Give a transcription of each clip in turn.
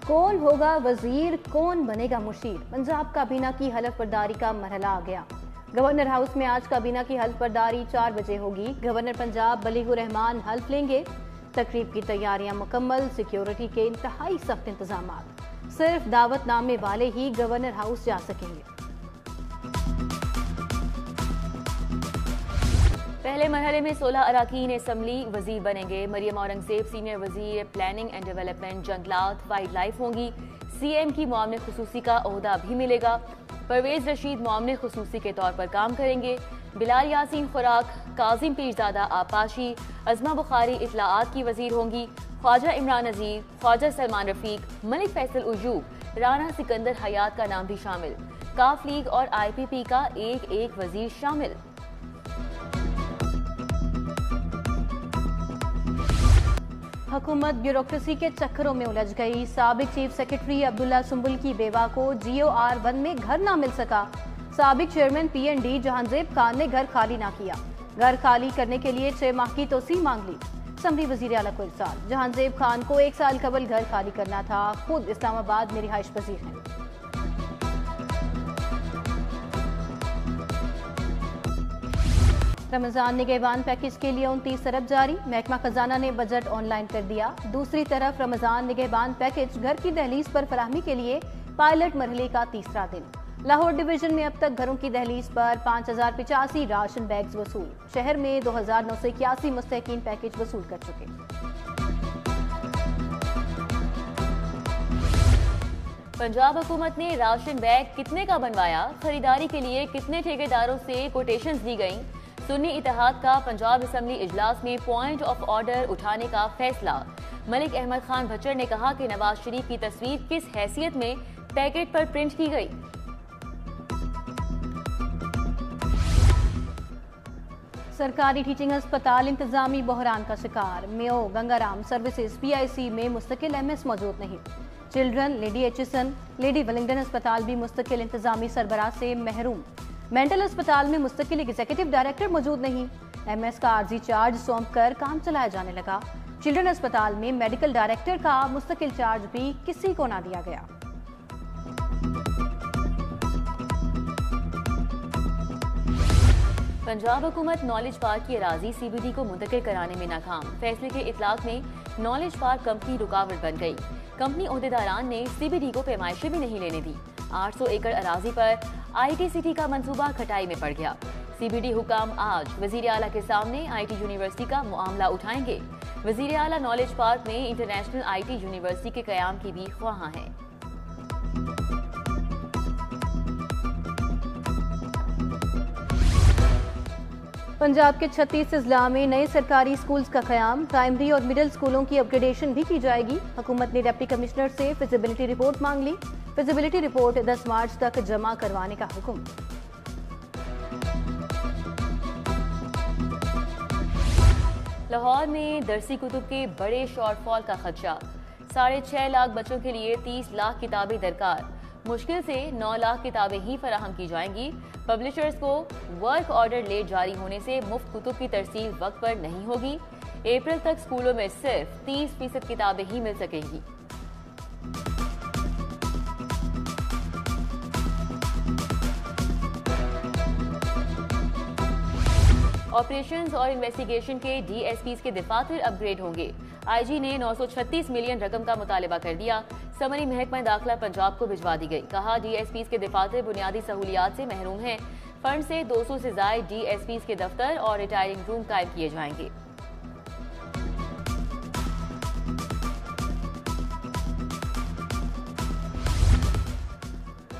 कौन होगा वजीर, कौन बनेगा मुशीर? पंजाब काबीना की हलफ बर्दारी का मरहला आ गया। गवर्नर हाउस में आज काबीना की हलफ बर्दारी 4 बजे होगी। गवर्नर पंजाब बलीगुर रहमान हल्फ लेंगे। तकरीब की तैयारियां मुकम्मल, सिक्योरिटी के इंतहाई सख्त इंतजाम। सिर्फ दावतनामे वाले ही गवर्नर हाउस जा सकेंगे। पहले मरहले में 16 अराकीन असम्बली वजीर बनेंगे। मरियम औरंगजेब सीनियर वजीर प्लानिंग एंड डेवलपमेंट, जंगलात, वाइल्ड लाइफ होंगी। सीएम की मुआवने खुसूसी का ओहदा भी मिलेगा। परवेज रशीद मुआवने खुसूसी के तौर पर काम करेंगे। बिलाल यासीन खुराक, काजिम पीरजादा आपाशी, अजमा बुखारी इतलाआत की वजीर होंगी। ख्वाजा इमरान नजीर, ख्वाजा सलमान रफीक, मलिक फैसल उजूब, राना सिकंदर हयात का नाम भी शामिल। काफ लीग और IPP का एक वजीर शामिल। हुकूमत ब्यूरोक्रेसी के चक्करों में उलझ गई। साबिक चीफ सेक्रेटरी अब्दुल्ला सुंबुल की बेवा को GOR1 में घर ना मिल सका। साबिक चेयरमैन PND जहांजेब खान ने घर खाली ना किया। घर खाली करने के लिए 6 माह की तोसी मांग ली। समरी वजीर आला को इरसाल। जहांजेब खान को 1 साल कबल घर खाली करना था। खुद इस्लामाबाद में रिहाइश पजीर हैं। रमजान निगहबान पैकेज के लिए 29 अरब जारी। महकमा खजाना ने बजट ऑनलाइन कर दिया। दूसरी तरफ रमजान निगहबान पैकेज घर की दहलीज पर फराहमी के लिए पायलट मरहले का तीसरा दिन। लाहौर डिवीजन में अब तक घरों की दहलीज पर 5085 राशन बैग्स वसूल। शहर में 2981 मुस्तहकीन पैकेज वसूल कर चुके। पंजाब हुकूमत ने राशन बैग कितने का बनवाया, खरीदारी के लिए कितने ठेकेदारों से कोटेशंस दी गईं। सुन्नी इत्तेहाद का पंजाब असम्बली इजलास में पॉइंट ऑफ ऑर्डर उठाने का फैसला। मलिक अहमद खान भच्चर ने कहा कि नवाज शरीफ की तस्वीर किस हैसियत में पैकेट पर प्रिंट की गई। सरकारी टीचिंग अस्पताल इंतजामी बहरान का शिकार। मेयो गंगाराम सर्विसेज PIC में मुस्तकिल MS मौजूद नहीं। Children, lady Aitchison, lady Wellington अस्पताल भी मुस्तकिल इंतजामी सरबराह से महरूम। मेंटल अस्पताल में मुस्तकिल एग्जीक्यूटिव डायरेक्टर मौजूद नहीं। MS का आर्जी चार्ज सौंप कर काम चलाया जाने लगा। चिल्ड्रन अस्पताल में मेडिकल डायरेक्टर का मुस्तकिल चार्ज भी किसी को ना दिया गया। पंजाब हुकूमत नॉलेज पार्क की अराजी CBD को मुंतकिल कराने में नाकाम। फैसले के इतलाक में नॉलेज पार्क कंपनी रुकावट बन गई। कंपनी ओहदेदारान ने CBD को पैमाइशें भी नहीं लेने दी। 800 एकड़ अराजी पर IT सिटी का मंसूबा खटाई में पड़ गया। CBD हुकाम आज वजीर आला के सामने IT यूनिवर्सिटी का मामला उठाएंगे। वजीर आला नॉलेज पार्क में इंटरनेशनल IT यूनिवर्सिटी के कयाम की भी ख्वाह हैं। पंजाब के 36 अजला में नए सरकारी स्कूल्स का क़याम। प्राइमरी और मिडिल स्कूलों की अपग्रेडेशन भी की जाएगी। हुकूमत ने डिप्टी कमिश्नर से फिजिबिलिटी रिपोर्ट मांग ली। फिजिबिलिटी रिपोर्ट 10 मार्च तक जमा करवाने का हुक्म। लाहौर में दरसी कुतुब के बड़े शॉर्टफॉल का खदशा। 6.5 लाख बच्चों के लिए 30 लाख किताबें दरकार। मुश्किल से 9 लाख किताबें ही फराहम की जाएंगी। पब्लिशर्स को वर्क ऑर्डर लेट जारी होने से मुफ्त कुतुब की तरसील वक्त पर नहीं होगी। अप्रैल तक स्कूलों में सिर्फ 30% किताबें ही मिल सकेंगी। ऑपरेशंस और इन्वेस्टिगेशन के DSPs के दफातर अपग्रेड होंगे। IG ने 936 मिलियन रकम का मुतालबा कर दिया। समरी महकमा दाखिला पंजाब को भिजवा दी गई। कहा DSPs के दफातर बुनियादी सहूलियात से महरूम हैं। फंड से 200 से ज्यादा DSPs के दफ्तर और रिटायरिंग रूम कायम किए जाएंगे।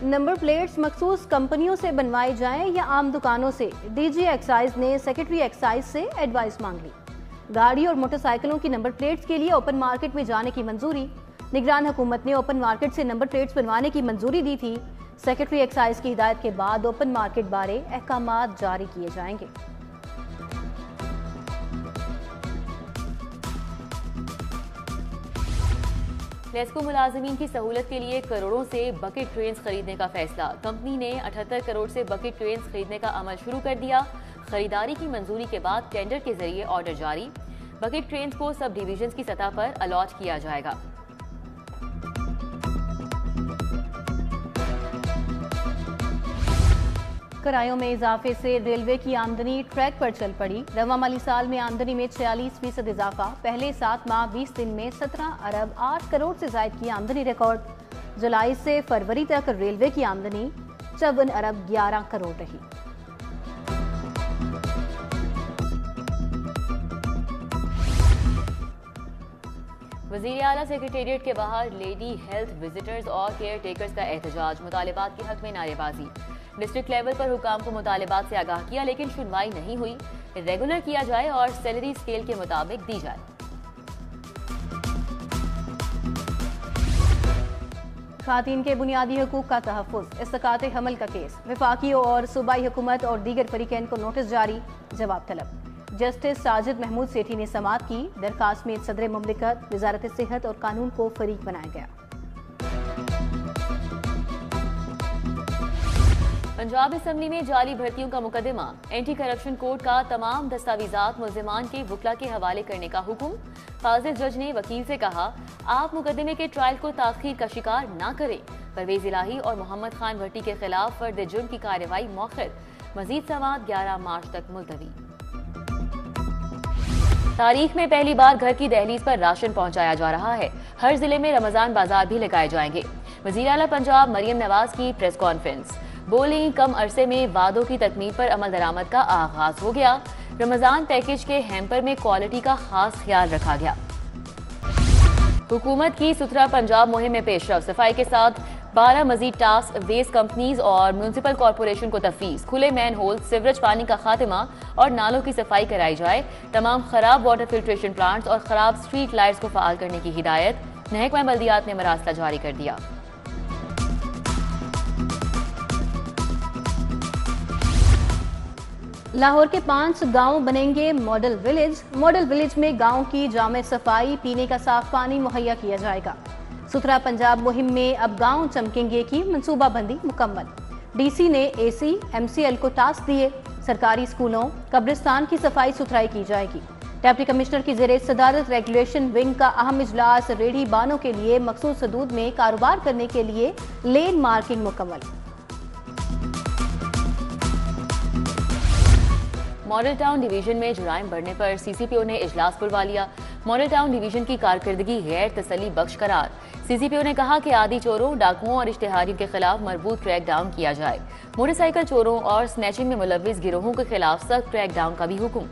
नंबर प्लेट्स मखसूस कंपनियों से बनवाई जाएं या आम दुकानों से? DG एक्साइज ने सेक्रेटरी एक्साइज से एडवाइस मांग ली। गाड़ी और मोटरसाइकिलों की नंबर प्लेट्स के लिए ओपन मार्केट में जाने की मंजूरी। निगरान हुकूमत ने ओपन मार्केट से नंबर प्लेट्स बनवाने की मंजूरी दी थी। सेक्रेटरी एक्साइज की हिदायत के बाद ओपन मार्केट बारे अहकामात जारी किए जाएंगे। लेस्को मुलाजमीन की सहूलत के लिए करोड़ों से बकेट ट्रेन्स खरीदने का फैसला। कंपनी ने 78 करोड़ से बकेट ट्रेन्स खरीदने का अमल शुरू कर दिया। खरीदारी की मंजूरी के बाद टेंडर के जरिए ऑर्डर जारी। बकेट ट्रेन्स को सब डिवीजन की सतह पर अलॉट किया जाएगा। किरायों में इजाफे से रेलवे की आमदनी ट्रैक पर चल पड़ी। रवां माली साल में आमदनी में 46% इजाफा। पहले 7 माह 20 दिन में 17 अरब 8 करोड़ से जायद की आमदनी रिकॉर्ड। जुलाई से फरवरी तक रेलवे की आमदनी 54 अरब 11 करोड़ रही। वज़ीर आला सेक्रेटेरिएट के बाहर लेडी हेल्थ विजिटर्स और केयर टेकर्स का एहतजाज। मुतालिबात के हक में नारेबाजी। डिस्ट्रिक्ट लेवल पर हुकाम को मुतालिबात से आगाह किया, लेकिन सुनवाई नहीं हुई। रेगुलर किया जाए और सैलरी स्केल के मुताबिक दी जाए। खातीन के बुनियादी हकूक का तहफ़्फ़ुज़, इस्तिकात हमल का केस। वफाकी और सूबाई हुकूमत और दीगर फरीकैन को नोटिस जारी, जवाब तलब। जस्टिस साजिद महमूद सेठी ने समाअत की। दरखास्त में सदर मुमलिकत, वजारत सेहत और कानून को फरीक बनाया गया। पंजाब असम्बली में जाली भर्तियों का मुकदमा। एंटी करप्शन कोर्ट का तमाम दस्तावेजात मुल्जिमान के वकला के हवाले करने का हुक्म। फाजिल जज ने वकील से कहा, आप मुकदमे के ट्रायल को ताखीर का शिकार ना करें। परवेज इलाही और मोहम्मद खान भट्टी के खिलाफ फर्द जुर्म की कार्रवाई मौखिर। मजीद समाअत 11 मार्च तक मुलतवी। तारीख में पहली बार घर की दहलीज पर राशन पहुंचाया जा रहा है। हर जिले में रमजान बाजार भी लगाए जाएंगे। वज़ीर आला पंजाब मरियम नवाज की प्रेस कॉन्फ्रेंस। बोली, कम अरसे में वादों की तकमील पर अमल दरामद का आगाज हो गया। रमजान पैकेज के हैम्पर में क्वालिटी का खास ख्याल रखा गया। हुकूमत की सुथरा पंजाब मुहिम में पेशरफ। सफाई के साथ 12 मजीद टास्क वेस्ट कंपनीज और म्यूनिसिपल कॉरपोरेशन को तफवीज। खुले मैन होल, सीवरेज पानी का खात्मा और नालों की सफाई कराई जाए। तमाम खराब वाटर फिल्ट्रेशन प्लांट्स और खराब स्ट्रीट लाइट्स को फाल करने की हिदायत। महकमा बल्दियात ने मरासला जारी कर दिया। लाहौर के 5 गांव बनेंगे मॉडल विलेज। मॉडल विलेज में गांव की जामे सफाई, पीने का साफ पानी मुहैया किया जाएगा। सुथरा पंजाब मुहिम में अब गांव चमकेंगे की मंसूबाबंदी मुकम्मल। डीसी ने एसी एमसीएल को टास्क दिए। सरकारी स्कूलों, कब्रिस्तान की सफाई सुथराई की जाएगी। डिप्टी कमिश्नर की ज़ेरे सदारत रेगुलेशन विंग का अहम इजलास। रेहड़ी बानों के लिए मखसूस हदूद में कारोबार करने के लिए लेन मार्किंग मुकम्मल। मॉडल टाउन डिवीजन में जुराइम बढ़ने पर सीसीपीओ ने इजलास बुलवा लिया। मॉडल टाउन डिवीजन की कारकर्दगी गैर तसल्ली बख्श करार। सीसीपीओ ने कहा कि आदि चोरों, डाकुओं और इश्तिहारियों के खिलाफ मरबूत क्रैक डाउन किया जाए। मोटरसाइकिल चोरों और स्नैचिंग में मुलव्विस गिरोहों के खिलाफ सख्त क्रैक डाउन का भी हुक्म।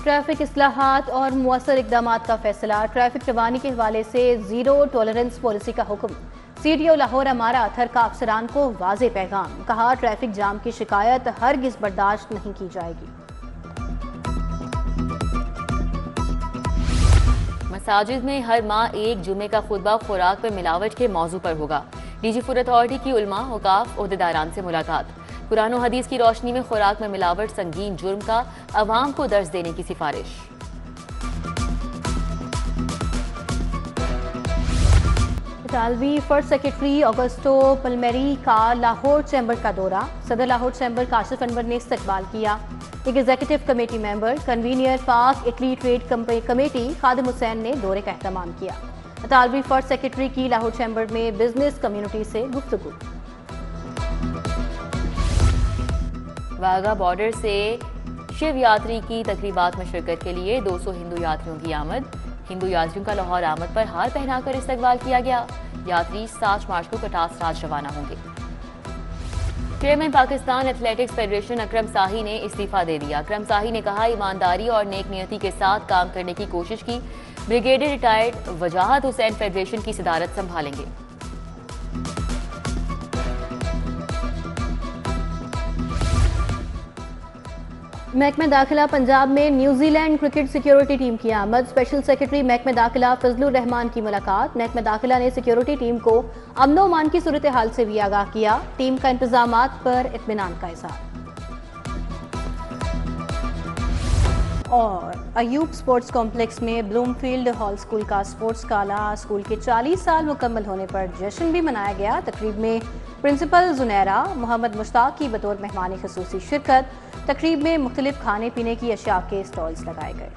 ट्रैफिक इस्लाहात और मुअस्सर इकदामात का फैसला। ट्रैफिक रवानी के हवाले से जीरो टॉलरेंस पॉलिसी का हुक्म। सीडीओ लाहौर अमारा अथर का अफसरान को वाज़े पैगाम। कहा, ट्रैफिक जाम की शिकायत हरगिज बर्दाश्त नहीं की जाएगी। मसाजिद में हर माह एक जुमे का खुतबा खुराक में मिलावट के मौजू पर होगा। डीजी फूड अथॉरिटी की उलमा, औकाफ, ओहदेदारान से मुलाकात। कुरान और हदीस की रोशनी में खुराक में मिलावट संगीन जुर्म का अवाम को दर्ज देने की सिफारिश। इतालवी फर्स्ट सेक्रेटरी ऑगस्टो पल्मेरी का लाहौर चैम्बर का दौरा। सदर लाहौर चैम्बर काशिफ अनवर ने इस्तकबाल किया। एक एग्जीक्यूटिव कमेटी मेंबर, कन्वीनियर पाक इटली ट्रेड कमेटी खादिम हुसैन ने दौरे का एहतमाम किया। इतालवी फर्स्ट सेक्रेटरी की लाहौर चैम्बर में बिजनेस कम्युनिटी से गुफ्तगू। वाघा बॉर्डर से शिव यात्री की तकरीबात में शिरकत के लिए 200 हिंदू यात्रियों की आमद। हिंदू यात्रियों का लाहौर आमद पर हार पहनाकर इस्तकबाल किया गया। यात्री 7 मार्च को कटास राज रवाना होंगे। चेयरमैन पाकिस्तान एथलेटिक्स फेडरेशन अकरम साही ने इस्तीफा दे दिया। अकरम साही ने कहा, ईमानदारी और नेक नियति के साथ काम करने की कोशिश की। ब्रिगेडियर रिटायर्ड वजाहत हुसैन फेडरेशन की सदारत संभालेंगे। महकमा दाखिला पंजाब में न्यूजीलैंड क्रिकेट सिक्योरिटी टीम की आमद। स्पेशल सेक्रेटरी महकमा दाखिला फजलुर रहमान की मुलाकात। महकमा दाखिला ने सिक्योरिटी टीम को अमनो अमान की सूरत हाल से भी आगाह किया। टीम का इंतजामात पर इत्मीनान का इज़हार। और अयूब स्पोर्ट्स कॉम्प्लेक्स में ब्लूमफील्ड हॉल स्कूल का स्पोर्ट्स गाला। स्कूल के 40 साल मुकम्मल होने पर जश्न भी मनाया गया। तकरीब में प्रिंसिपल जुनैरा मोहम्मद मुश्ताक की बतौर मेहमान खुसूसी शिरकत। तकरीब में मुख्तलिफ खाने पीने की अशिया के स्टॉल्स लगाए गए।